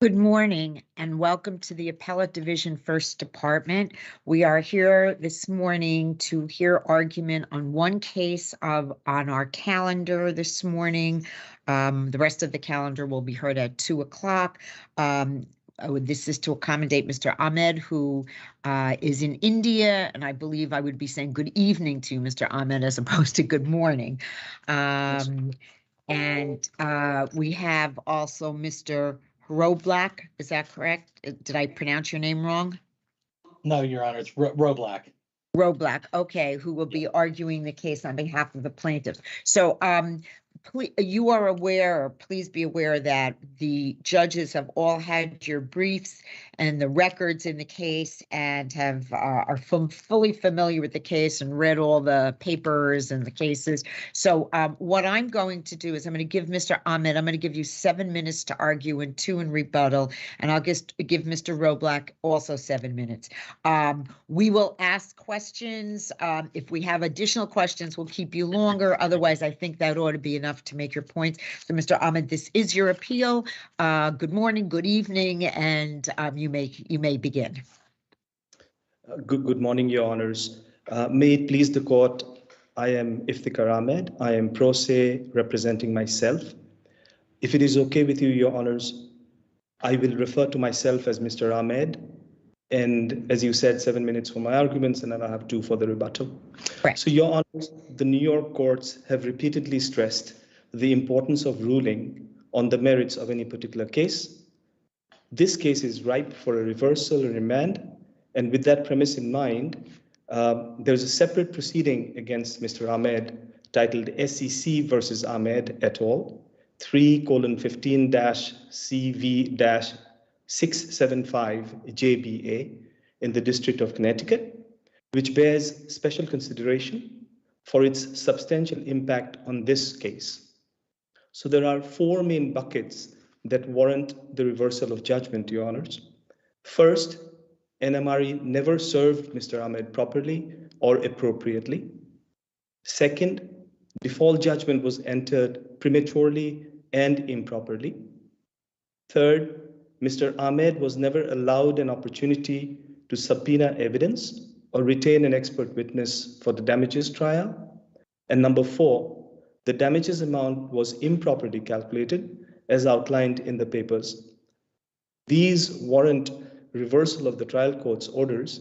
Good morning and welcome to the Appellate Division First Department. We are here this morning to hear argument on one case on our calendar this morning. The rest of the calendar will be heard at 2 o'clock. This is to accommodate Mr. Ahmed, who is in India, and I believe I would be saying good evening to you, Mr. Ahmed, as opposed to good morning. And we have also Mr. Roblak, is that correct? Did I pronounce your name wrong? No, Your Honor, it's Roblak. Roblak, okay, who will be arguing the case on behalf of the plaintiffs. So please, you are aware, or please be aware, that the judges have all had your briefs and the records in the case and are fully familiar with the case and read all the papers and the cases. So what I'm going to do is I'm going to give Mr. Ahmed, I'm going to give you 7 minutes to argue and 2 in rebuttal, and I'll just give Mr. Roblak also 7 minutes. We will ask questions. If we have additional questions, we'll keep you longer. Otherwise, I think that ought to be enough to make your points. So, Mr. Ahmed, this is your appeal. Good morning, good evening, and you may begin. Good morning, Your Honors. May it please the court, I am Iftikhar Ahmed. I am pro se representing myself. If it is okay with you, Your Honors, I will refer to myself as Mr. Ahmed. And as you said, 7 minutes for my arguments, and then I'll have 2 for the rebuttal. Right. So, Your Honors, the New York courts have repeatedly stressed the importance of ruling on the merits of any particular case. This case is ripe for a reversal or remand. And with that premise in mind, there's a separate proceeding against Mr. Ahmed titled SEC versus Ahmed et al. 3:15-CV-675 JBA in the District of Connecticut, which bears special consideration for its substantial impact on this case. So there are 4 main buckets that warrant the reversal of judgment, Your Honors. First, NMRE never served Mr. Ahmed properly or appropriately. Second, default judgment was entered prematurely and improperly. Third, Mr. Ahmed was never allowed an opportunity to subpoena evidence or retain an expert witness for the damages trial. And number 4, the damages amount was improperly calculated as outlined in the papers. These warrant reversal of the trial court's orders,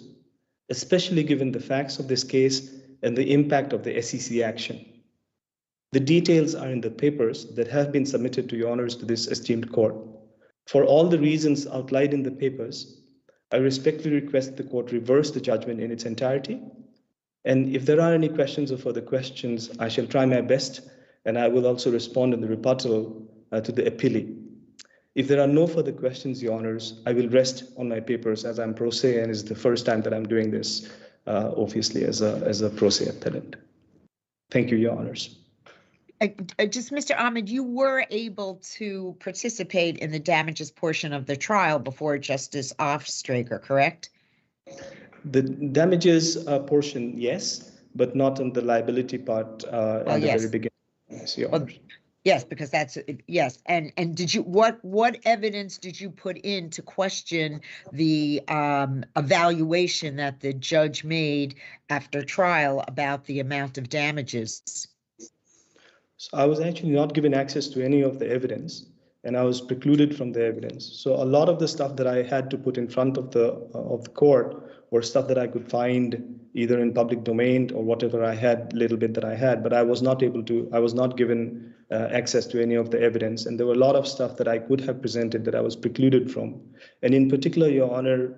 especially given the facts of this case and the impact of the SEC action. The details are in the papers that have been submitted to Your Honors to this esteemed court. For all the reasons outlined in the papers, I respectfully request the court reverse the judgment in its entirety. And if there are any questions or further questions, I shall try my best, and I will also respond in the rebuttal to the appellee. If there are no further questions, Your Honors, I will rest on my papers as I'm pro se, and it's the first time that I'm doing this, obviously, as a pro se appellant. Thank you, Your Honors. Just Mr. Ahmed, you were able to participate in the damages portion of the trial before Justice Ofstraker, correct? The damages portion, yes, but not on the liability part at the very beginning. Yes, Your Honors. Yes, because that's yes. And did you what evidence did you put in to question the evaluation that the judge made after trial about the amount of damages? So I was actually not given access to any of the evidence, and I was precluded from the evidence. So a lot of the stuff that I had to put in front of the court were stuff that I could find either in public domain or whatever I had, little bit that I had, but I was not given access to any of the evidence. And there were a lot of stuff that I could have presented that I was precluded from. And in particular, Your Honor,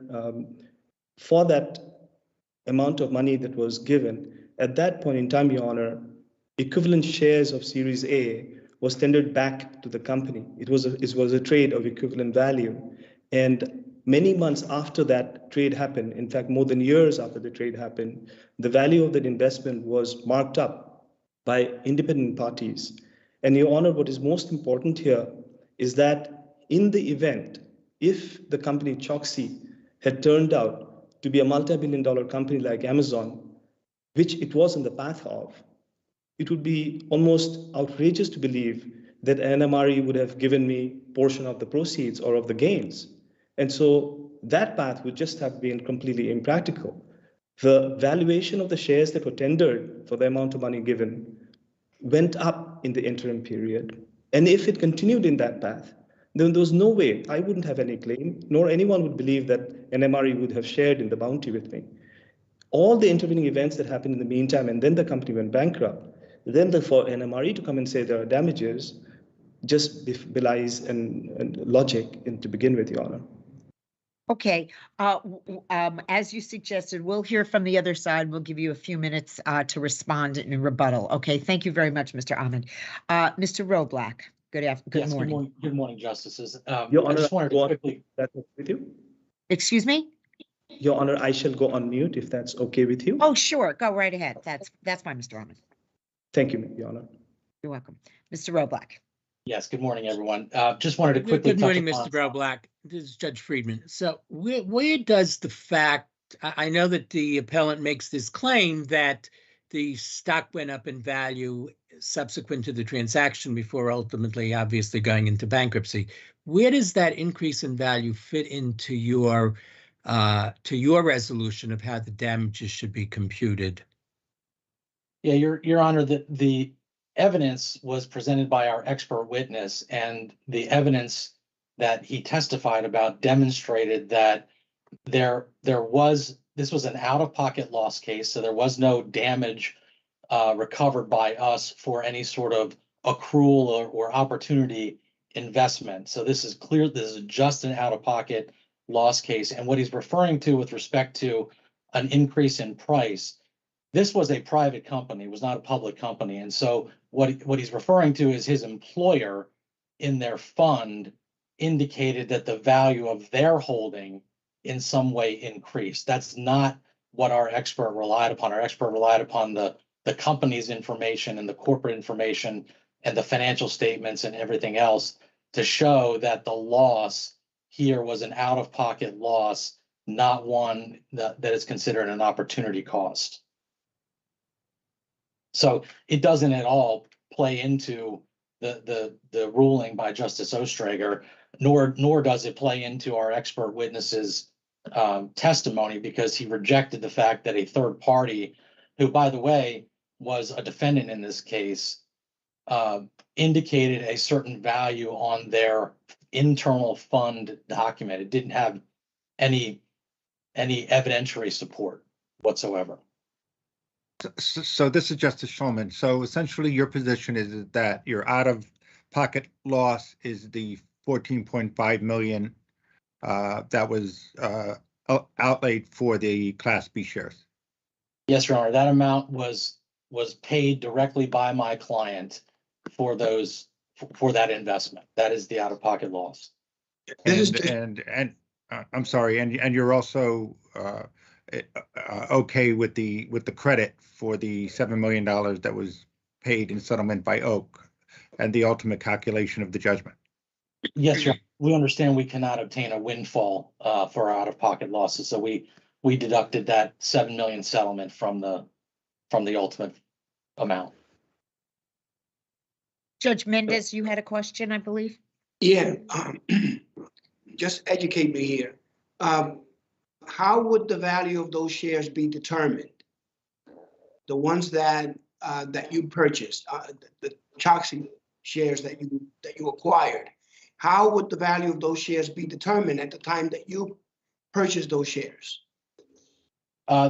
for that amount of money that was given, at that point in time, Your Honor, equivalent shares of Series A was tendered back to the company. It was a trade of equivalent value. And many months after that trade happened, in fact, more than years after the trade happened, the value of that investment was marked up by independent parties. And Your Honor, what is most important here is that in the event, if the company Choksi had turned out to be a multi-billion-dollar company like Amazon, which it was in the path of, it would be almost outrageous to believe that NMRE would have given me portion of the proceeds or of the gains. And so that path would just have been completely impractical. The valuation of the shares that were tendered for the amount of money given went up in the interim period. And if it continued in that path, then there was no way I wouldn't have any claim, nor anyone would believe that NMRE would have shared in the bounty with me. All the intervening events that happened in the meantime, and then the company went bankrupt, then for NMRE to come and say there are damages just belies and logic to begin with, Your Honor. Okay, as you suggested, we'll hear from the other side. We'll give you a few minutes to respond in rebuttal. Okay, thank you very much, Mr. Ahmed. Mr. Roblack, good Yes, morning. Good morning, Justices. Your I Honor, just wanted to quickly. That's okay with you? Excuse me? Your Honor, I shall go on mute if that's okay with you. Oh, sure, go right ahead. That's fine, Mr. Ahmed. Thank you, Your Honor. You're welcome. Mr. Roblack. Yes, good morning, everyone. Just wanted to quickly. Good morning, Mr. Broblack. This is Judge Friedman. So where does the fact, I know that the appellant makes this claim that the stock went up in value subsequent to the transaction before ultimately obviously going into bankruptcy. Where does that increase in value fit into your resolution of how the damages should be computed? Yeah, Your Honor, the evidence was presented by our expert witness, and the evidence that he testified about demonstrated that this was an out-of-pocket loss case, so there was no damage recovered by us for any sort of accrual or opportunity investment. So this is clear, this is just an out-of-pocket loss case. And what he's referring to with respect to an increase in price, this was a private company, it was not a public company. And so what he's referring to is his employer in their fund indicated that the value of their holding in some way increased. That's not what our expert relied upon. Our expert relied upon the company's information and the corporate information and the financial statements and everything else to show that the loss here was an out-of-pocket loss, not one that is considered an opportunity cost. So it doesn't at all play into the ruling by Justice Ostrager, nor does it play into our expert witness's testimony, because he rejected the fact that a third party, who, by the way, was a defendant in this case, indicated a certain value on their internal fund document. It didn't have any evidentiary support whatsoever. So this is Justice Shulman. So essentially your position is that your out-of-pocket loss is the $14.5 million that was outlaid for the Class B shares. Yes, Your Honor, that amount was paid directly by my client for that investment. That is the out-of-pocket loss. And I'm sorry, and you're also okay with the credit for the $7 million that was paid in settlement by Oak and the ultimate calculation of the judgment. Yes, Your Honor. We understand we cannot obtain a windfall for our out-of-pocket losses, so we deducted that $7 million settlement from the ultimate amount. Judge Mendez, you had a question, I believe? Yeah, just educate me here. How would the value of those shares be determined? The ones that you purchased, the Choxy shares that you acquired. How would the value of those shares be determined at the time that you purchased those shares?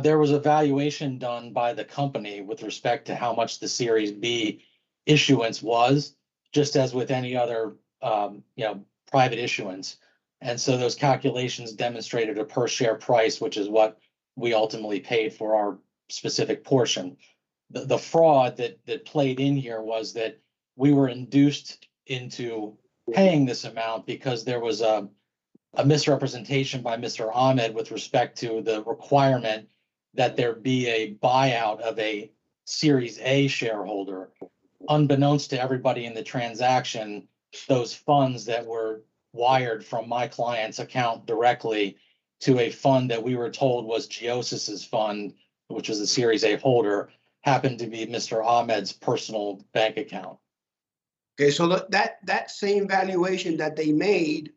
There was a valuation done by the company with respect to how much the Series B issuance was, just as with any other private issuance. And so those calculations demonstrated a per share price, which is what we ultimately paid for our specific portion. The fraud that played in here was that we were induced into paying this amount because there was a misrepresentation by Mr. Ahmed with respect to the requirement that there be a buyout of a Series A shareholder. Unbeknownst to everybody in the transaction, those funds that were wired from my client's account directly to a fund that we were told was Geosis's fund, which was the Series A holder, happened to be Mr. Ahmed's personal bank account. Okay, so that same valuation that they made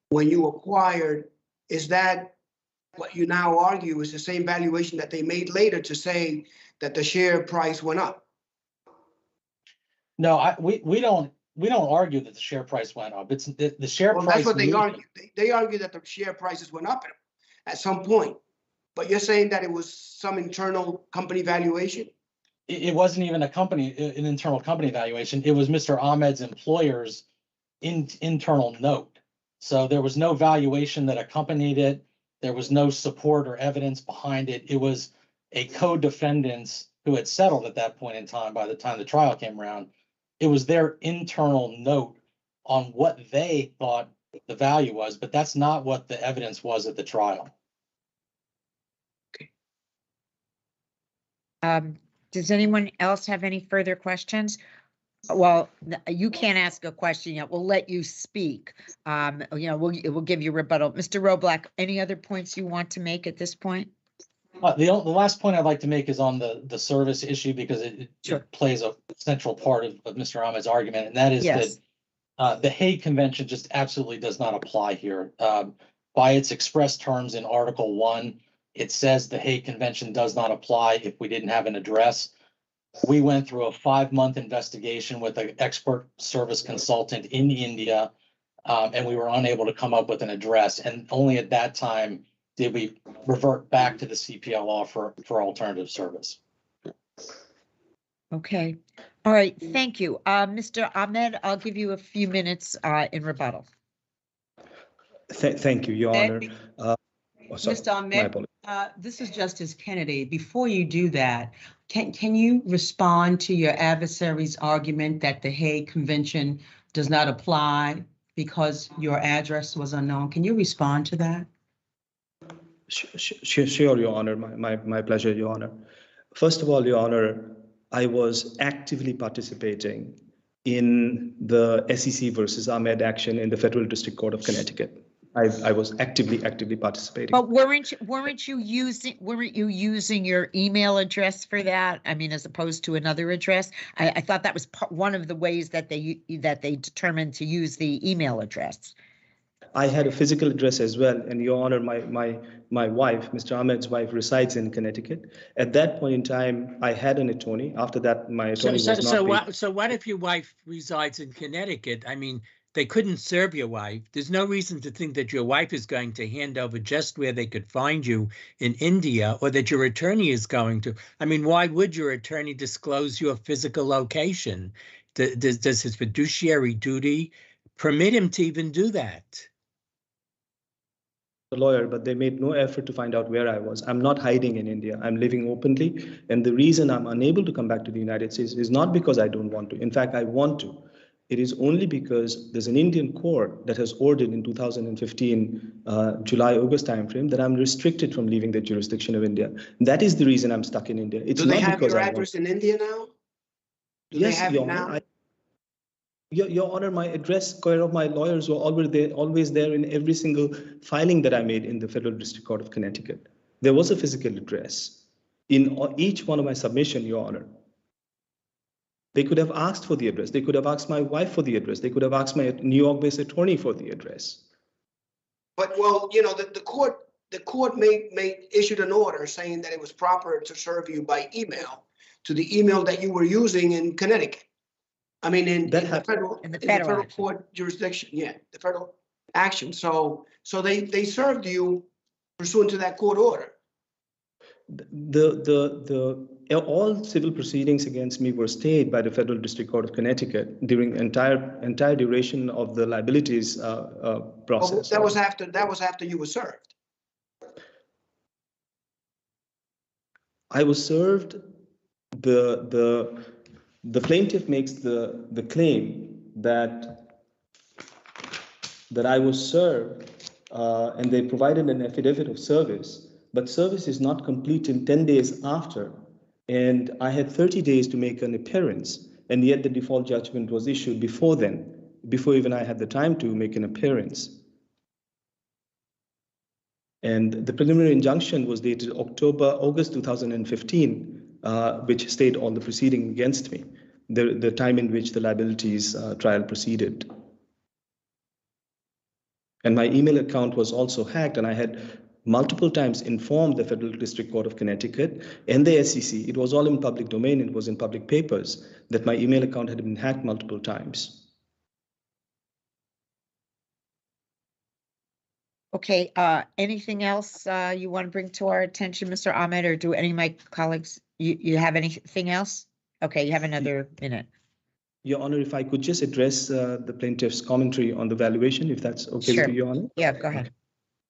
when you acquired, is that what you now argue is the same valuation that they made later to say that the share price went up? No, we don't argue that the share price went up. It's the share Well, price. that's what they moved. argue. They argue that the share prices went up at some point, but you're saying that it was some internal company valuation? It wasn't even an internal company valuation. It was Mr. Ahmed's employer's internal note. So there was no valuation that accompanied it. There was no support or evidence behind it. It was a co-defendants who had settled at that point in time. By the time the trial came around, it was their internal note on what they thought the value was, but that's not what the evidence was at the trial. Does anyone else have any further questions? Well, you can't ask a question yet. We'll let you speak. We'll give you rebuttal. Mr. Roblack, any other points you want to make at this point? The last point I'd like to make is on the service issue, because it plays a central part of Mr. Ahmed's argument, and that is that the Hague Convention just absolutely does not apply here. By its express terms in Article 1, it says the Hague Convention does not apply if we didn't have an address. We went through a 5-month investigation with an expert service consultant in India, and we were unable to come up with an address. And only at that time did we revert back to the CPL law for alternative service. Okay. All right. Thank you. Mr. Ahmed, I'll give you a few minutes in rebuttal. Thank you, Your Honor. Mr. Ahmed, this is Justice Kennedy. Before you do that, can you respond to your adversary's argument that the Hague Convention does not apply because your address was unknown? Can you respond to that? Sure, Your Honor. My pleasure, Your Honor. First of all, Your Honor, I was actively participating in the SEC versus Ahmed action in the Federal District Court of Connecticut. I was actively participating. But weren't you using your email address for that? I mean, as opposed to another address? I thought that was one of the ways that they determined to use the email address. I had a physical address as well, and Your Honor, my wife, Mr. Ahmed's wife, resides in Connecticut. At that point in time, I had an attorney. After that, my attorney was not. So what if your wife resides in Connecticut? I mean, they couldn't serve your wife. There's no reason to think that your wife is going to hand over just where they could find you in India, or that your attorney is going to. I mean, why would your attorney disclose your physical location? Does his fiduciary duty permit him to even do that? The lawyer, but they made no effort to find out where I was. I'm not hiding in India. I'm living openly. And the reason I'm unable to come back to the United States is not because I don't want to. In fact, I want to. It is only because there's an Indian court that has ordered in 2015, July-August timeframe, that I'm restricted from leaving the jurisdiction of India. That is the reason I'm stuck in India. It's Do they not have because your I address in India now? Yes, Your Honor. Your Honor, my address, of my lawyers were always there in every single filing that I made in the Federal District Court of Connecticut. There was a physical address in each one of my submission, Your Honor. They could have asked for the address. They could have asked my wife for the address. They could have asked my New York-based attorney for the address. But well, the court issued an order saying that it was proper to serve you by email to the email that you were using in Connecticut. I mean, in the federal court jurisdiction, the federal action. So they served you pursuant to that court order. All civil proceedings against me were stayed by the Federal District Court of Connecticut during entire duration of the liabilities process. That was after you were served. I was served. The plaintiff makes the claim that I was served, and they provided an affidavit of service, but service is not complete in 10 days after. And I had 30 days to make an appearance, and yet the default judgment was issued before then, before even I had the time to make an appearance. And the preliminary injunction was dated August 2015, which stayed all the proceeding against me. the time in which the liabilities trial proceeded. And my email account was also hacked, and I had multiple times informed the Federal District Court of Connecticut and the SEC. It was all in public domain, it was in public papers, that my email account had been hacked multiple times. Okay, anything else you want to bring to our attention, Mr. Ahmed, or do any of my colleagues, you have anything else? Okay, you have another minute. Your Honor, if I could just address the plaintiff's commentary on the valuation, if that's okay Sure. with you, Your Honor? Yeah, go ahead.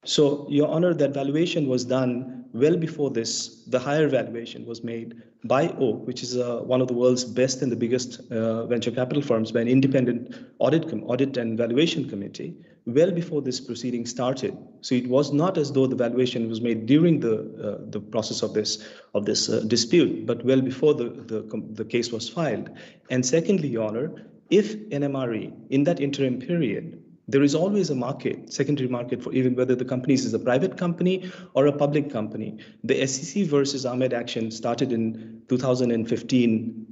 So, Your Honor, that valuation was done well before this. The higher valuation was made by Oak, which is one of the world's best and the biggest venture capital firms, by an independent audit and valuation committee, well before this proceeding started. So it was not as though the valuation was made during the process of this dispute, but well before the case was filed. And secondly, Your Honor, if NMRE in that interim period, there is always a market, secondary market, for even whether the company is a private company or a public company. The SEC versus Ahmed action started in 2015,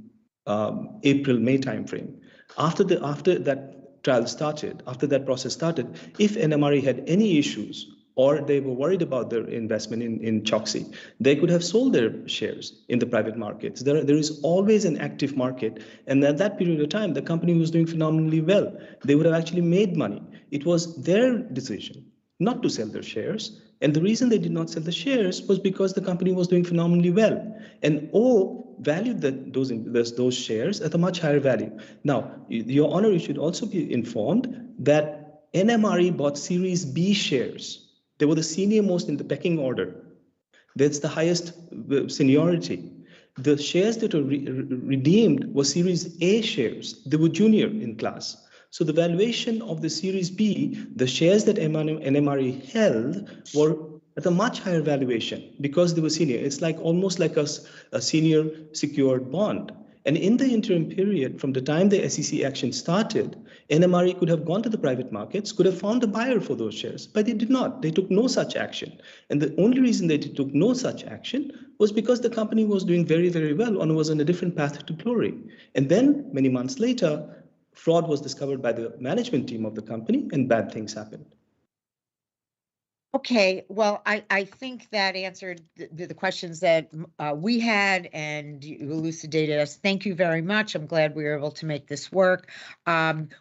April-May timeframe. After that trial started, after that process started, if NMRE had any issues or they were worried about their investment in Choksi, they could have sold their shares in the private markets. There is always an active market. And at that period of time, the company was doing phenomenally well. They would have actually made money. It was their decision not to sell their shares. And the reason they did not sell the shares was because the company was doing phenomenally well. And O valued those shares at a much higher value. Now, Your Honor, you should also be informed that NMRE bought Series B shares. They were the senior most in the pecking order. That's the highest seniority. The shares that were redeemed were Series A shares. They were junior in class. So the valuation of the Series B, the shares that NMRE held were at a much higher valuation because they were senior. It's like almost like a senior secured bond. And in the interim period, from the time the SEC action started, NMRE could have gone to the private markets, could have found a buyer for those shares, but they did not. They took no such action. And the only reason they took no such action was because the company was doing very, very well and was on a different path to glory. And then many months later, fraud was discovered by the management team of the company and bad things happened. Okay, well, I think that answered the questions that we had, and you elucidated us. Thank you very much. I'm glad we were able to make this work.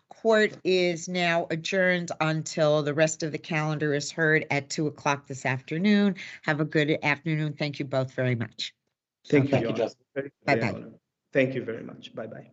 Court is now adjourned until the rest of the calendar is heard at 2 o'clock this afternoon. Have a good afternoon. Thank you both very much. Thank Okay. you, Justice. Bye-bye. Thank you very much. Bye-bye.